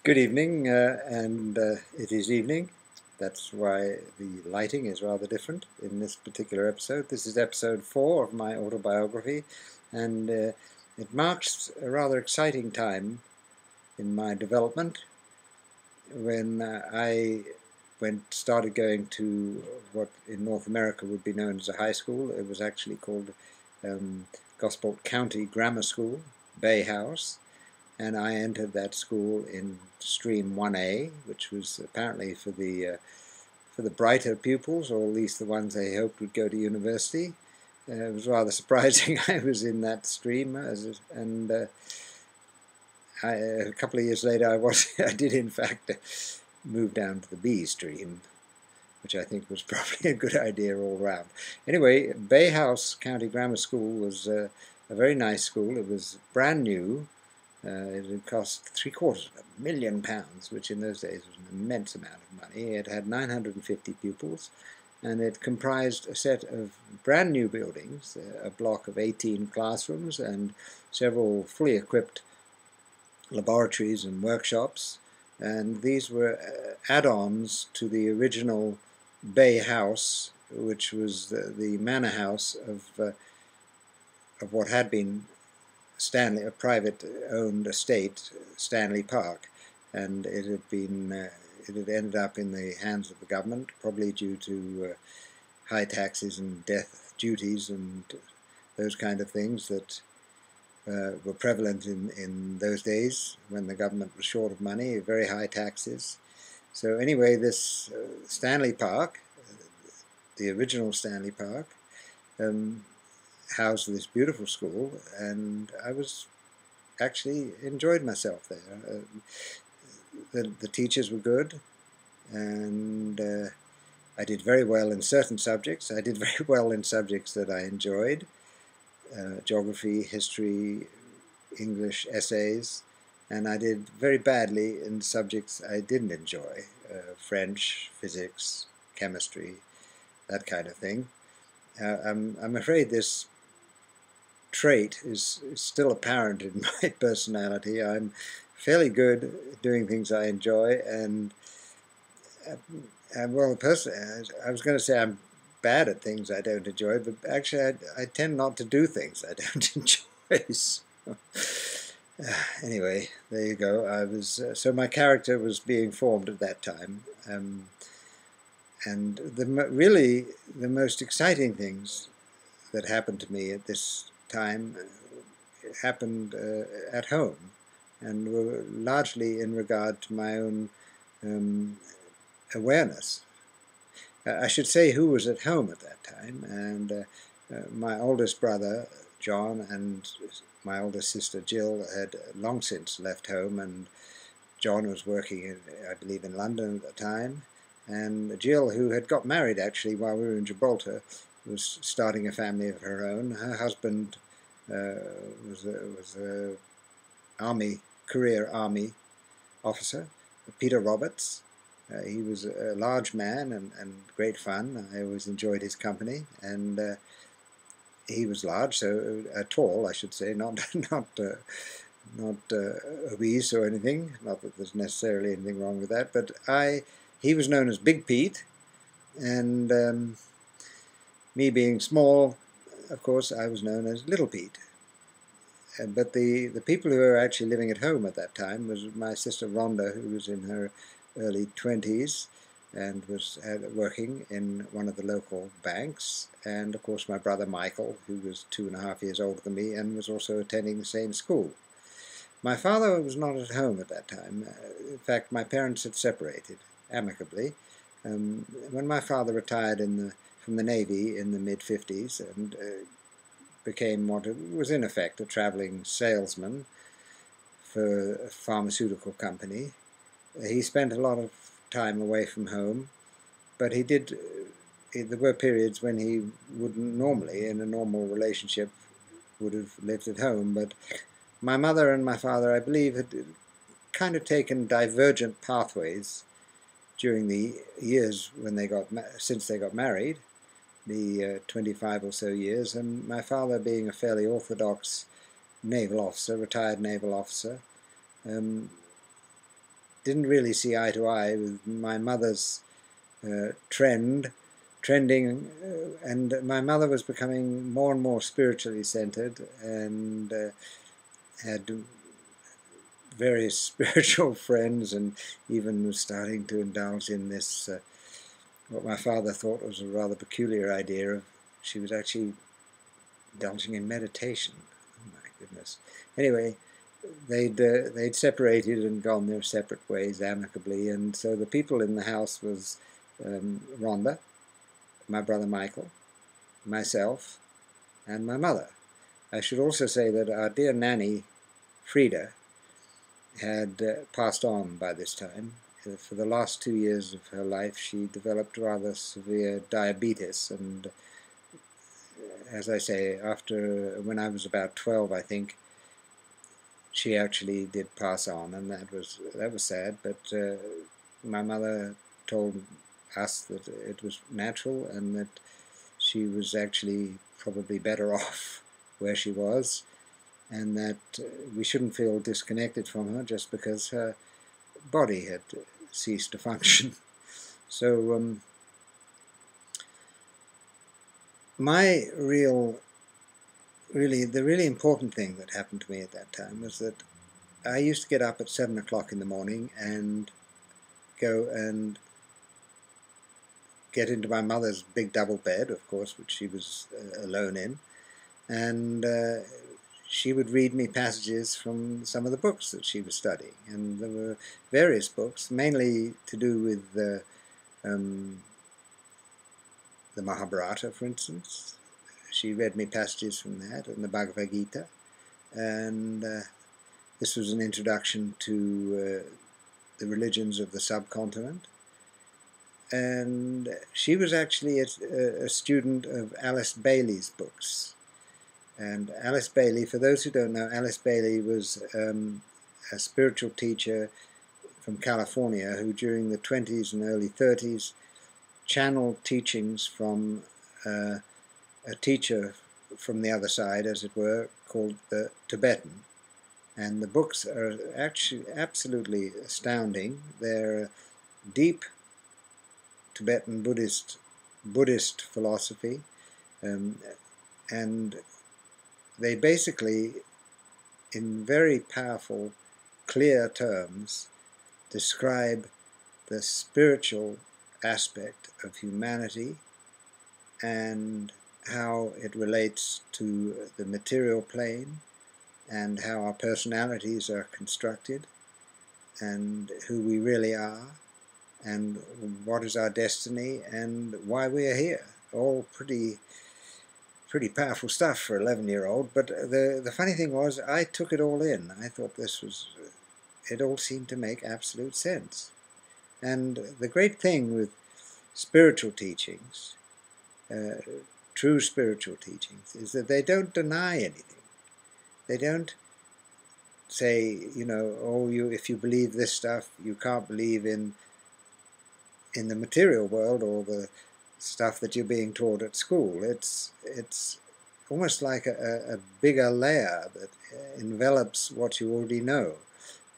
Good evening, it is evening. That's why the lighting is rather different in this particular episode. This is episode 4 of my autobiography, and it marks a rather exciting time in my development when I started going to what in North America would be known as a high school. It was actually called um, Gosport County Grammar School, Bay House, and I entered that school in stream 1A, which was apparently for the brighter pupils, or at least the ones they hoped would go to university. It was rather surprising I was in that stream, a couple of years later I did in fact move down to the B stream, which I think was probably a good idea all round. Anyway, Bay House County Grammar School was a very nice school. It was brand new. It had cost £750,000, which in those days was an immense amount of money. It had 950 pupils, and it comprised a set of brand new buildings, a block of 18 classrooms, and several fully equipped laboratories and workshops. And these were add-ons to the original Bay House, which was the manor house of what had been a private-owned estate, Stanley Park, and it had ended up in the hands of the government, probably due to high taxes and death duties and those kind of things that were prevalent in those days when the government was short of money, very high taxes. So anyway, this Stanley Park, the original Stanley Park, um, housed this beautiful school, and I was actually enjoyed myself there. The teachers were good, and I did very well in certain subjects. I did very well in subjects that I enjoyed: geography, history, English, essays, and I did very badly in subjects I didn't enjoy: French, physics, chemistry, that kind of thing. I'm afraid this trait is still apparent in my personality. I'm fairly good at doing things I enjoy, and well, I was going to say I'm bad at things I don't enjoy, but actually I tend not to do things I don't enjoy. So, anyway, there you go. So my character was being formed at that time, and really the most exciting things that happened to me at this time happened at home, and were largely in regard to my own awareness. I should say who was at home at that time, and my oldest brother, John, and my oldest sister, Jill, had long since left home, and John was working, I believe, in London at the time, and Jill, who had got married actually while we were in Gibraltar, was starting a family of her own. Her husband was a career army officer, Peter Roberts. He was a large man and great fun. I always enjoyed his company, and he was large, so tall, I should say, not obese or anything. Not that there's necessarily anything wrong with that, but he was known as Big Pete, and me being small, of course, I was known as Little Pete. But the people who were actually living at home at that time was my sister Rhonda, who was in her early 20s and was working in one of the local banks, and of course my brother Michael, who was 2.5 years older than me and was also attending the same school. My father was not at home at that time. In fact, my parents had separated amicably. When my father retired from the Navy in the mid-50s and became what was in effect a traveling salesman for a pharmaceutical company, he spent a lot of time away from home, but there were periods when he wouldn't normally, in a normal relationship, would have lived at home. But my mother and my father, I believe, had kind of taken divergent pathways during the years since they got married, the 25 or so years, and my father, being a fairly orthodox naval officer, retired naval officer, didn't really see eye to eye with my mother's trending, and my mother was becoming more and more spiritually centered, and had various spiritual friends, and even was starting to indulge in this, what my father thought was a rather peculiar idea of, she was actually indulging in meditation. Oh my goodness. Anyway, they'd separated and gone their separate ways amicably, and so the people in the house was Rhonda, my brother Michael, myself, and my mother. I should also say that our dear nanny, Frida, had passed on by this time. For the last 2 years of her life, she developed rather severe diabetes, and as I say, when I was about 12, I think, she actually did pass on, and that was sad. But my mother told us that it was natural, and that she was actually probably better off where she was, and that we shouldn't feel disconnected from her just because her body had ceased to function. So the really important thing that happened to me at that time was that I used to get up at 7 o'clock in the morning and go and get into my mother's big double bed, of course, which she was alone in, and she would read me passages from some of the books that she was studying. And there were various books, mainly to do with the Mahabharata, for instance. She read me passages from that, and the Bhagavad Gita. And this was an introduction to the religions of the subcontinent. And she was actually a student of Alice Bailey's books. And Alice Bailey, for those who don't know, Alice Bailey was a spiritual teacher from California who during the 20s and early 30s channeled teachings from a teacher from the other side, as it were, called the Tibetan. And the books are actually absolutely astounding. They're deep Tibetan Buddhist philosophy, and they basically, in very powerful, clear terms, describe the spiritual aspect of humanity and how it relates to the material plane, and how our personalities are constructed, and who we really are, and what is our destiny, and why we are here. All pretty powerful stuff for an 11-year-old, but the funny thing was, I took it all in. I thought it all seemed to make absolute sense. And the great thing with spiritual teachings, true spiritual teachings, is that they don't deny anything. They don't say, if you believe this stuff, you can't believe in the material world or the stuff that you're being taught at school. It's almost like a bigger layer that envelops what you already know.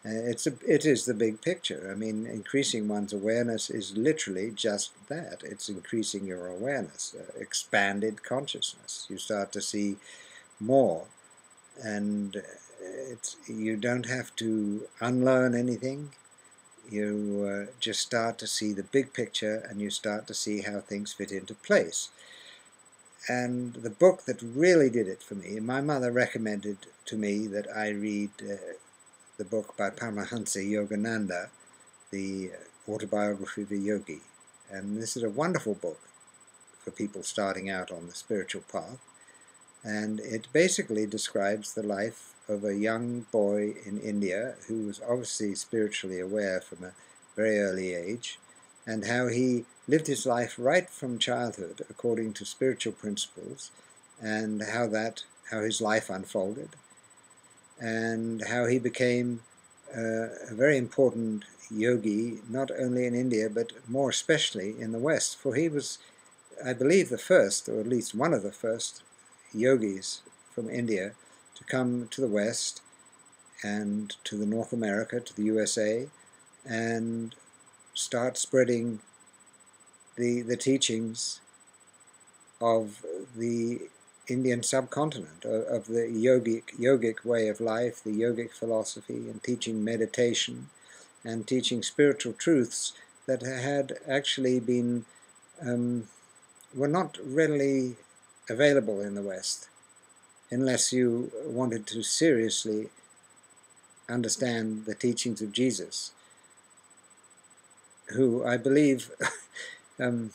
It is the big picture. I mean, increasing one's awareness is literally just that. It's increasing your awareness, expanded consciousness. You start to see more, and you don't have to unlearn anything. You just start to see the big picture, and you start to see how things fit into place. And the book that really did it for me, my mother recommended to me that I read the book by Paramahansa Yogananda, the Autobiography of a Yogi. And this is a wonderful book for people starting out on the spiritual path. And it basically describes the life of a young boy in India who was obviously spiritually aware from a very early age, and how he lived his life right from childhood according to spiritual principles, and how his life unfolded, and how he became a very important yogi, not only in India but more especially in the West. For he was, I believe, the first, or at least one of the first, yogis from India to come to the West and to the North America, to the USA, and start spreading the teachings of the Indian subcontinent, of the yogic way of life, the yogic philosophy, and teaching meditation and teaching spiritual truths that had actually been were not readily available in the West unless you wanted to seriously understand the teachings of Jesus, who I believe and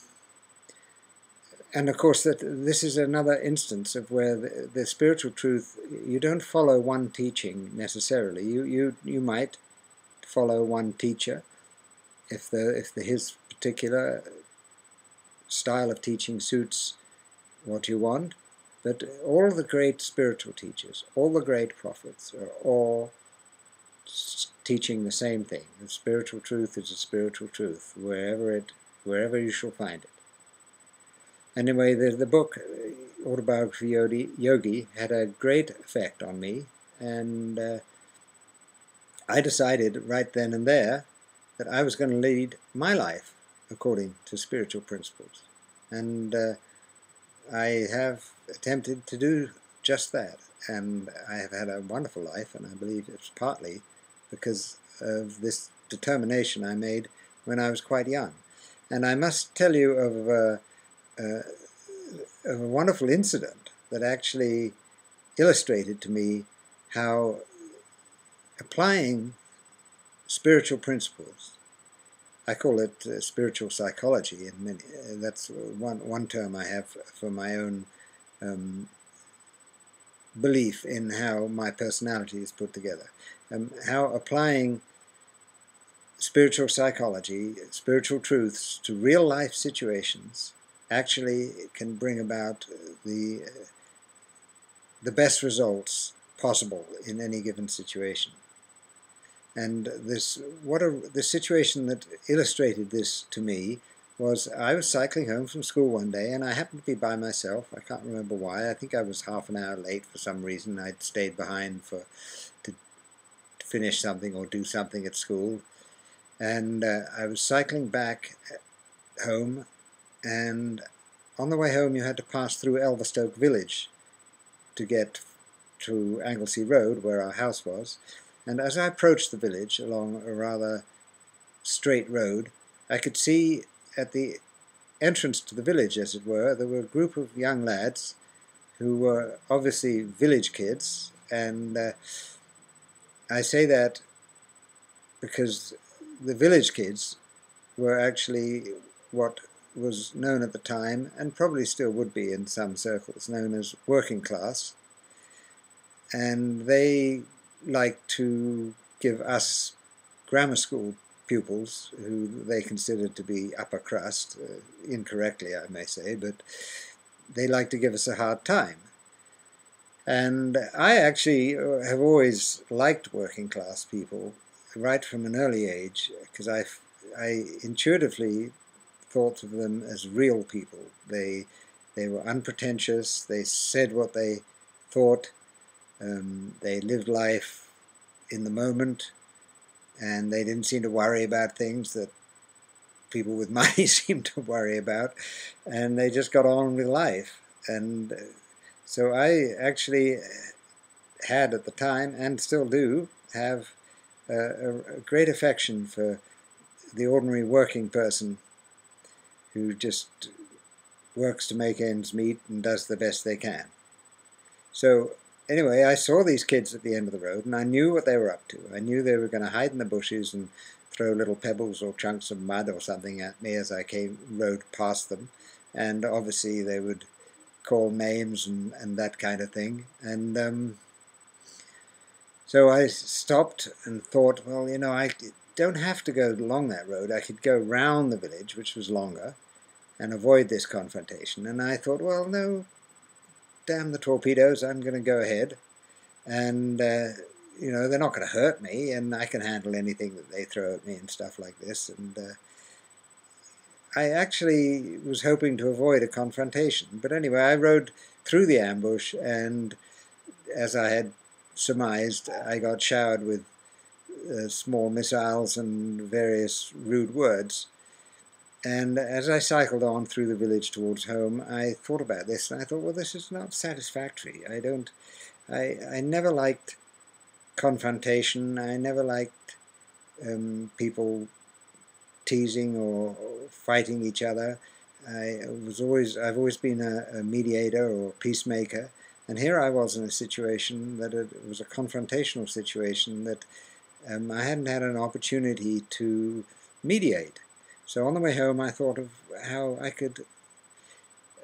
of course that this is another instance of where the spiritual truth, you don't follow one teaching necessarily. You might follow one teacher if his particular style of teaching suits what you want, but all the great spiritual teachers, all the great prophets are all teaching the same thing. The spiritual truth is a spiritual truth wherever you shall find it. Anyway, the book Autobiography Yogi had a great effect on me, and I decided right then and there that I was going to lead my life according to spiritual principles. And I have attempted to do just that. And I have had a wonderful life, and I believe it's partly because of this determination I made when I was quite young. And I must tell you of a wonderful incident that actually illustrated to me how applying spiritual principles, I call it spiritual psychology, and that's one term I have for my own belief in how my personality is put together. How applying spiritual psychology, spiritual truths to real life situations actually can bring about the best results possible in any given situation. And the situation that illustrated this to me was I was cycling home from school one day, and I happened to be by myself. I can't remember why. I think I was half an hour late for some reason. I'd stayed behind to finish something or do something at school. And I was cycling back home, and on the way home you had to pass through Elverstoke village to get to Anglesey Road, where our house was. And as I approached the village along a rather straight road, I could see at the entrance to the village, as it were, there were a group of young lads who were obviously village kids. And I say that because the village kids were actually what was known at the time, and probably still would be in some circles, known as working class. And they liked to give us grammar school pupils, who they considered to be upper crust, incorrectly I may say, but they liked to give us a hard time. And I actually have always liked working class people right from an early age, because I intuitively thought of them as real people. They were unpretentious, they said what they thought, they lived life in the moment, and they didn't seem to worry about things that people with money seem to worry about, and they just got on with life. And so I actually had at the time, and still do, have a great affection for the ordinary working person who just works to make ends meet and does the best they can. So anyway, I saw these kids at the end of the road, and I knew what they were up to. I knew they were going to hide in the bushes and throw little pebbles or chunks of mud or something at me as I rode past them. And obviously they would call names and that kind of thing. And so I stopped and thought, well, you know, I don't have to go along that road. I could go round the village, which was longer, and avoid this confrontation. And I thought, well, no, damn the torpedoes, I'm going to go ahead. And, you know, they're not going to hurt me, and I can handle anything that they throw at me and stuff like this. And I actually was hoping to avoid a confrontation. But anyway, I rode through the ambush, and as I had surmised, I got showered with small missiles and various rude words. And as I cycled on through the village towards home, I thought about this, and I thought, well, this is not satisfactory. I never liked confrontation. I never liked people teasing or fighting each other. I've always been a mediator or peacemaker, and here I was in a situation that it was a confrontational situation that I hadn't had an opportunity to mediate. So on the way home, I thought of how I could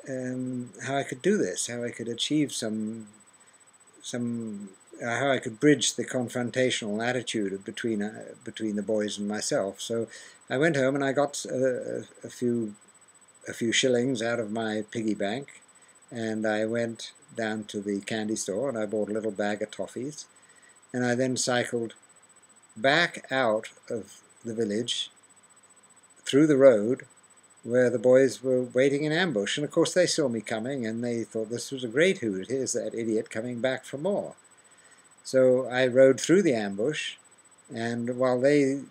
do this, how I could achieve how I could bridge the confrontational attitude between the boys and myself. So I went home and I got a few shillings out of my piggy bank, and I went down to the candy store and I bought a little bag of toffees, and I then cycled back out of the village through the road where the boys were waiting in ambush. And of course they saw me coming and they thought this was a great hoot. Here's that idiot coming back for more. So I rode through the ambush, and while they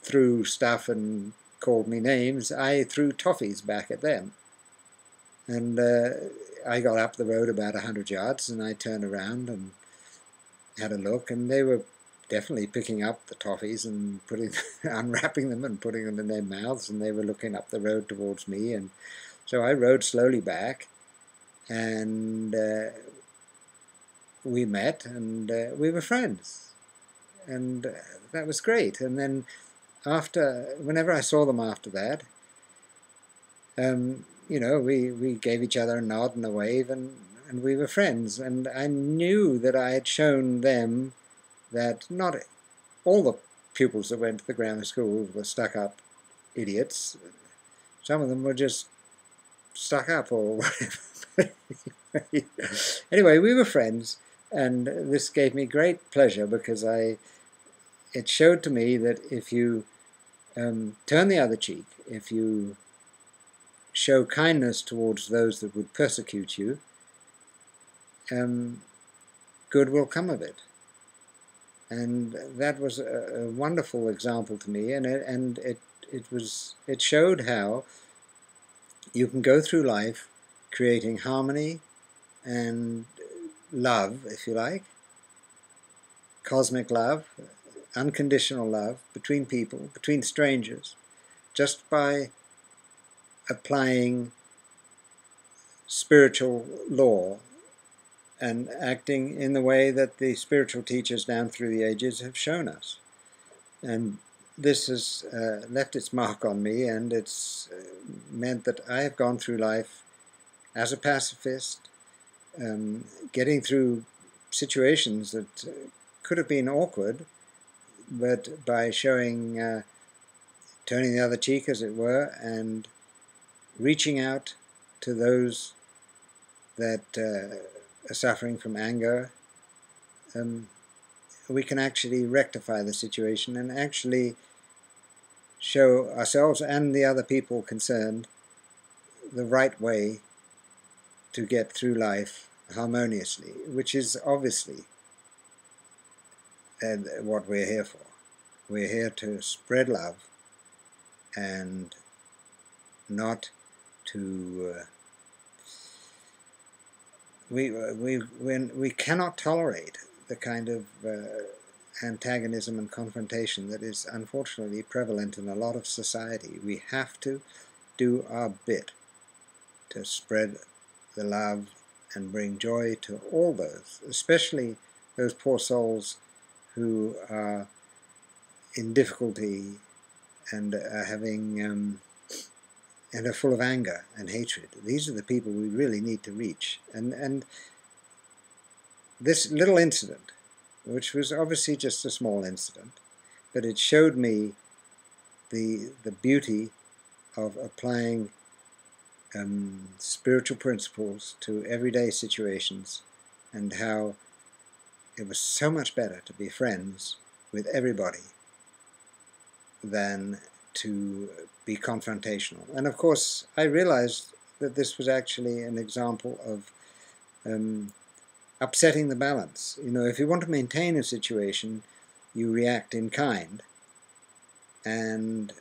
threw stuff and called me names, I threw toffees back at them. And I got up the road about 100 yards and I turned around and had a look, and they were definitely picking up the toffees and unwrapping them and putting them in their mouths, and they were looking up the road towards me. And so I rode slowly back, and we met, and we were friends, and that was great. And then whenever I saw them after that, we gave each other a nod and a wave, and we were friends. And I knew that I had shown them that not all the pupils that went to the grammar school were stuck-up idiots. Some of them were just stuck up or whatever. Anyway, we were friends, and this gave me great pleasure because it showed to me that if you turn the other cheek, if you show kindness towards those that would persecute you, good will come of it. And that was a wonderful example to me, and it showed how you can go through life creating harmony and love, if you like, cosmic love, unconditional love between people, between strangers, just by applying spiritual law and acting in the way that the spiritual teachers down through the ages have shown us. And this has left its mark on me, and it's meant that I have gone through life as a pacifist, getting through situations that could have been awkward, but by showing, turning the other cheek, as it were, and reaching out to those that are suffering from anger, we can actually rectify the situation and actually show ourselves and the other people concerned the right way to get through life harmoniously, which is obviously what we're here for. We're here to spread love and not to we cannot tolerate the kind of antagonism and confrontation that is unfortunately prevalent in a lot of society. We have to do our bit to spread the love and bring joy to all those, especially those poor souls who are in difficulty and are having and are full of anger and hatred. These are the people we really need to reach. And this little incident, which was obviously just a small incident, but it showed me the beauty of applying spiritual principles to everyday situations, and how it was so much better to be friends with everybody than to be confrontational. And of course I realized that this was actually an example of upsetting the balance. You know, if you want to maintain a situation, you react in kind, and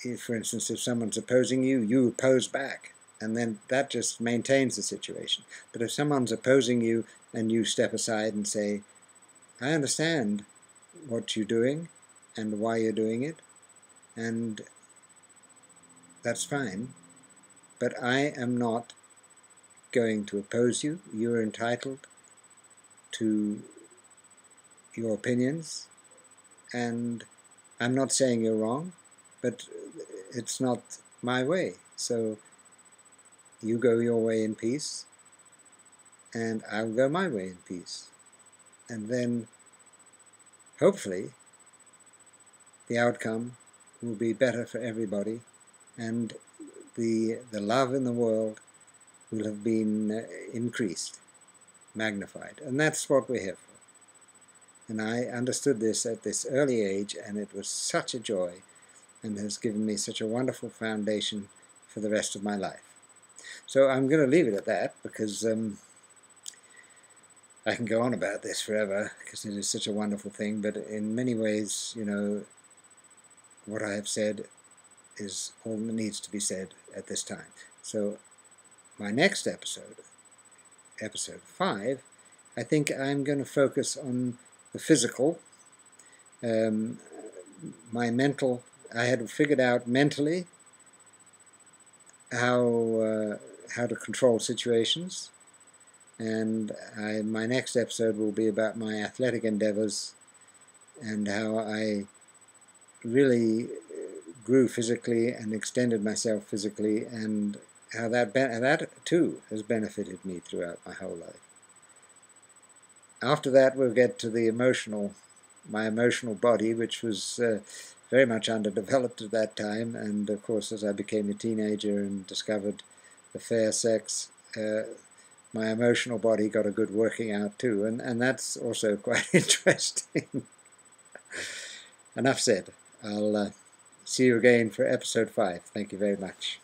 if, for instance, if someone's opposing you, you oppose back, and then that just maintains the situation. But if someone's opposing you and you step aside and say, I understand what you're doing and why you're doing it, and that's fine, but I am not going to oppose you. You're entitled to your opinions, and I'm not saying you're wrong, but it's not my way. So you go your way in peace, and I'll go my way in peace. And then, hopefully, the outcome will be better for everybody, and the love in the world will have been increased, magnified. And that's what we're here for. And I understood this at this early age, and it was such a joy, and has given me such a wonderful foundation for the rest of my life. So I'm going to leave it at that, because I can go on about this forever, because it is such a wonderful thing, but in many ways, you know, what I have said is all that needs to be said at this time. So my next episode, episode 5, I think I'm going to focus on the physical, my mental. I had figured out mentally how to control situations, and my next episode will be about my athletic endeavors and how I really grew physically and extended myself physically, and how that too has benefited me throughout my whole life. After that, we'll get to the my emotional body, which was very much underdeveloped at that time, and of course as I became a teenager and discovered the fair sex, my emotional body got a good working out too, and that's also quite interesting. Enough said. I'll see you again for episode 5. Thank you very much.